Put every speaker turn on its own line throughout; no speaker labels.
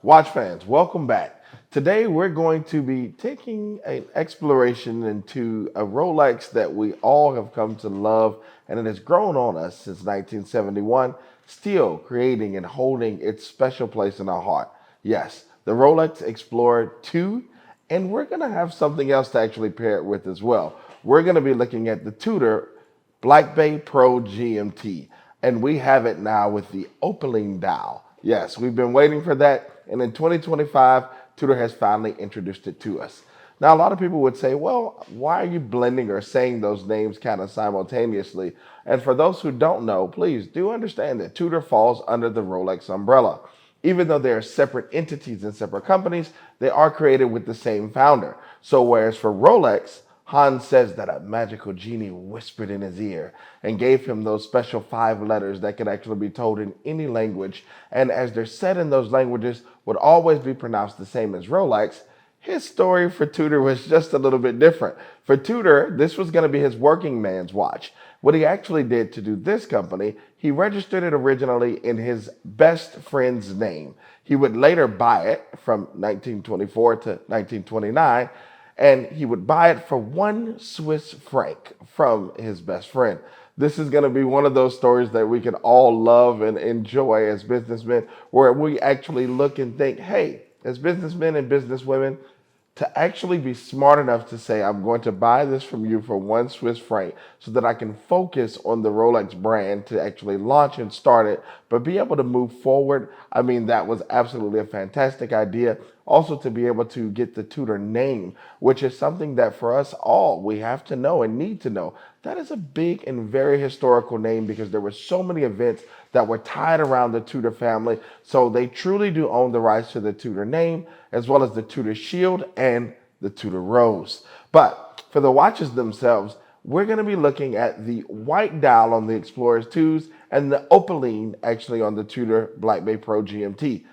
Watch fans, welcome back. Today we're going to be taking an exploration into a Rolex that we all have come to love, and it has grown on us since 1971, still creating and holding its special place in our heart. Yes, the Rolex Explorer II, and we're going to have something else to actually pair it with as well. We're going to be looking at the Tudor Black Bay Pro GMT, and we have it now with the opaline dial. Yes, we've been waiting for that, and in 2025, Tudor has finally introduced it to us. Now, a lot of people would say, well, why are you blending or saying those names kind of simultaneously? And for those who don't know, please do understand that Tudor falls under the Rolex umbrella. Even though they are separate entities and separate companies, they are created with the same founder. So whereas for Rolex, Hans says that a magical genie whispered in his ear and gave him those special 5 letters that could actually be told in any language, and as they're said in those languages, would always be pronounced the same as Rolex. His story for Tudor was just a little bit different. For Tudor, this was going to be his working man's watch. What he actually did to do this company, he registered it originally in his best friend's name. He would later buy it from 1924 to 1929, and he would buy it for 1 Swiss franc from his best friend. This is going to be one of those stories that we can all love and enjoy as businessmen, where we actually look and think, hey, as businessmen and businesswomen, to actually be smart enough to say, I'm going to buy this from you for 1 Swiss franc so that I can focus on the Rolex brand to actually launch and start it, but be able to move forward. I mean, that was absolutely a fantastic idea. Also, to be able to get the Tudor name, which is something that for us all, we have to know and need to know. That is a big and very historical name because there were so many events that were tied around the Tudor family. So they truly do own the rights to the Tudor name, as well as the Tudor shield and the Tudor rose. But for the watches themselves, we're going to be looking at the white dial on the Explorers 2s and the opaline actually on the Tudor Black Bay Pro GMT.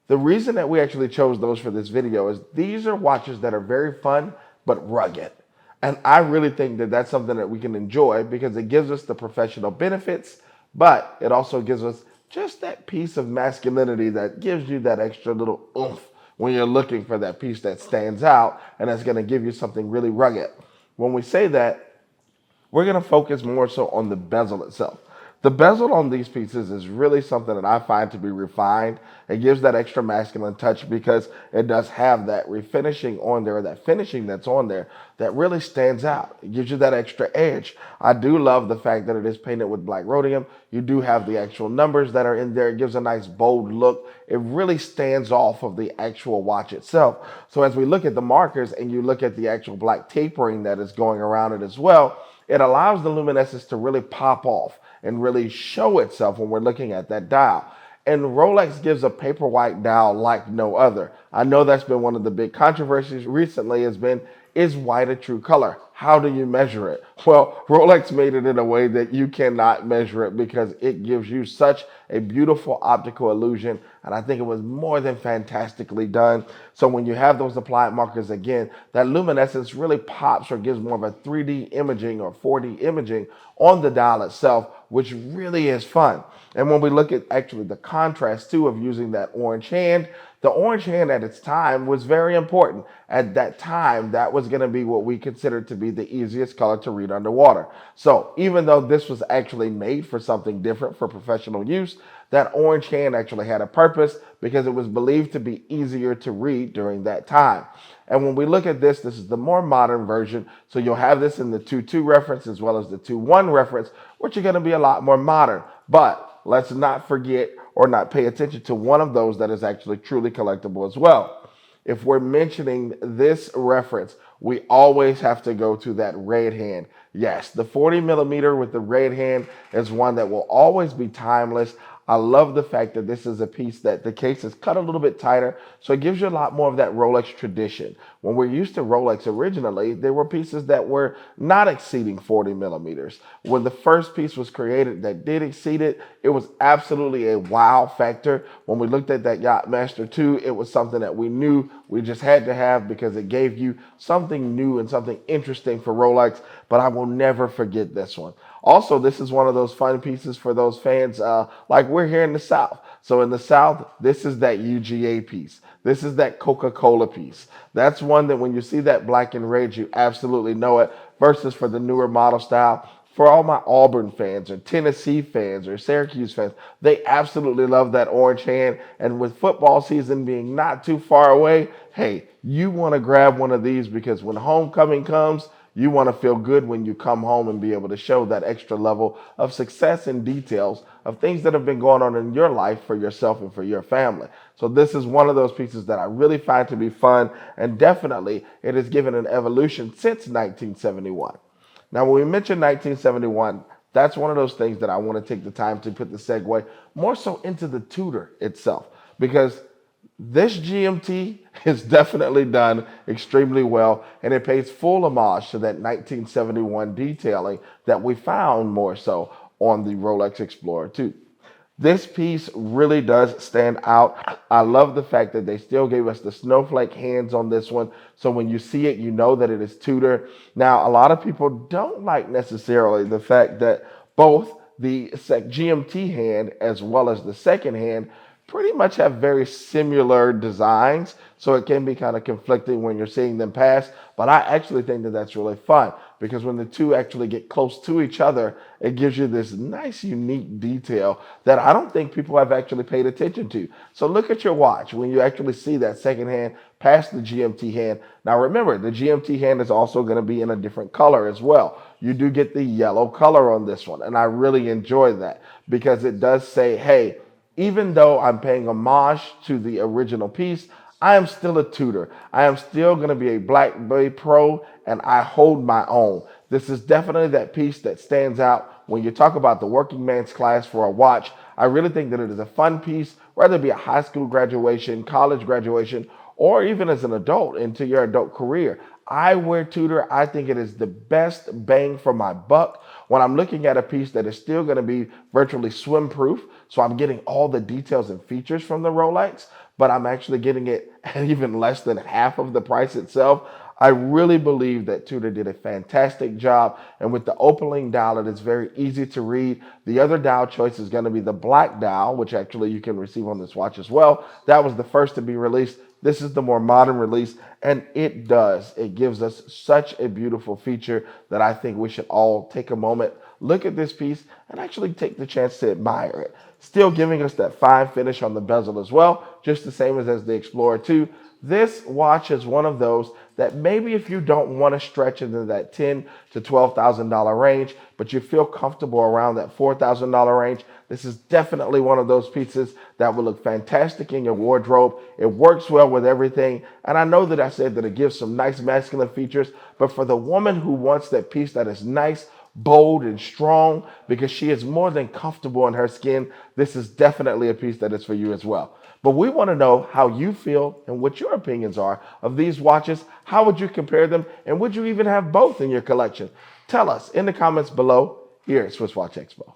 The reason that we actually chose those for this video is these are watches that are very fun, but rugged. And I really think that that's something that we can enjoy because it gives us the professional benefits, but it also gives us just that piece of masculinity that gives you that extra little oomph when you're looking for that piece that stands out and that's going to give you something really rugged. When we say that, we're going to focus more so on the bezel itself. The bezel on these pieces is really something that I find to be refined. It gives that extra masculine touch because it does have that refinishing on there, that finishing that's on there that really stands out. It gives you that extra edge. I do love the fact that it is painted with black rhodium. You do have the actual numbers that are in there. It gives a nice bold look. It really stands off of the actual watch itself. So as we look at the markers and you look at the actual black tapering that is going around it as well, it allows the luminescence to really pop off and really show itself when we're looking at that dial. And Rolex gives a paper white dial like no other. I know that's been one of the big controversies recently has been, is white a true color? How do you measure it? Well, Rolex made it in a way that you cannot measure it because it gives you such a beautiful optical illusion. And I think it was more than fantastically done. So when you have those applied markers again, that luminescence really pops or gives more of a 3D imaging or 4D imaging on the dial itself, which really is fun. And when we look at actually the contrast too of using that orange hand, the orange hand at its time was very important. At that time, that was going to be what we considered to be the easiest color to read underwater. So even though this was actually made for something different for professional use, that orange hand actually had a purpose because it was believed to be easier to read during that time. And when we look at this, this is the more modern version. So you'll have this in the 2.2 reference as well as the 2.1 reference, which are going to be a lot more modern. But let's not forget or not pay attention to one of those that is actually truly collectible as well. If we're mentioning this reference, we always have to go to that red hand. Yes, the 40 millimeter with the red hand is one that will always be timeless. I love the fact that this is a piece that the case is cut a little bit tighter, so it gives you a lot more of that Rolex tradition. When we're used to Rolex originally, there were pieces that were not exceeding 40 millimeters. When the first piece was created that did exceed it, it was absolutely a wow factor. When we looked at that Yachtmaster 2, it was something that we knew we just had to have because it gave you something new and something interesting for Rolex, but I will never forget this one. Also, this is one of those fun pieces for those fans like we're here in the South. So in the South, this is that UGA piece. This is that Coca-Cola piece. That's one that when you see that black and red, you absolutely know it, versus for the newer model style. For all my Auburn fans or Tennessee fans or Syracuse fans, they absolutely love that orange hand. And with football season being not too far away, hey, you want to grab one of these because when homecoming comes, you want to feel good when you come home and be able to show that extra level of success and details of things that have been going on in your life for yourself and for your family. So this is one of those pieces that I really find to be fun, and definitely it has given an evolution since 1971. Now, when we mention 1971, that's one of those things that I want to take the time to put the segue more so into the Tudor itself, because this GMT is definitely done extremely well, and it pays full homage to that 1971 detailing that we found more so on the Rolex Explorer II. This piece really does stand out. I love the fact that they still gave us the snowflake hands on this one. So when you see it, you know that it is Tudor. Now, a lot of people don't like necessarily the fact that both the GMT hand as well as the second hand pretty much have very similar designs, so it can be kind of conflicting when you're seeing them pass. But I actually think that that's really fun because when the two actually get close to each other, it gives you this nice, unique detail that I don't think people have actually paid attention to. So look at your watch when you actually see that second hand past the GMT hand. Now remember, the GMT hand is also going to be in a different color as well. You do get the yellow color on this one, and I really enjoy that because it does say, hey, even though I'm paying homage to the original piece, I am still a Tudor. I am still going to be a Black Bay Pro, and I hold my own. This is definitely that piece that stands out when you talk about the working man's class for a watch. I really think that it is a fun piece, whether it be a high school graduation, college graduation, or even as an adult into your adult career. I wear Tudor. I think it is the best bang for my buck when I'm looking at a piece that is still going to be virtually swim proof. So I'm getting all the details and features from the Rolex, but I'm actually getting it at even less than half of the price itself. I really believe that Tudor did a fantastic job. And with the opening dial, it is very easy to read. The other dial choice is going to be the black dial, which actually you can receive on this watch as well. That was the first to be released. This is the more modern release, and it gives us such a beautiful feature that I think we should all take a moment, look at this piece, and actually take the chance to admire it. Still giving us that fine finish on the bezel as well, just the same as the Explorer II. This watch is one of those that maybe if you don't want to stretch into that $10,000 to $12,000 range, but you feel comfortable around that $4,000 range, this is definitely one of those pieces that will look fantastic in your wardrobe. It works well with everything. And I know that I said that it gives some nice masculine features, but for the woman who wants that piece that is nice, bold, and strong because she is more than comfortable in her skin, this is definitely a piece that is for you as well. But we want to know how you feel and what your opinions are of these watches. How would you compare them? And would you even have both in your collection? Tell us in the comments below here at Swiss Watch Expo.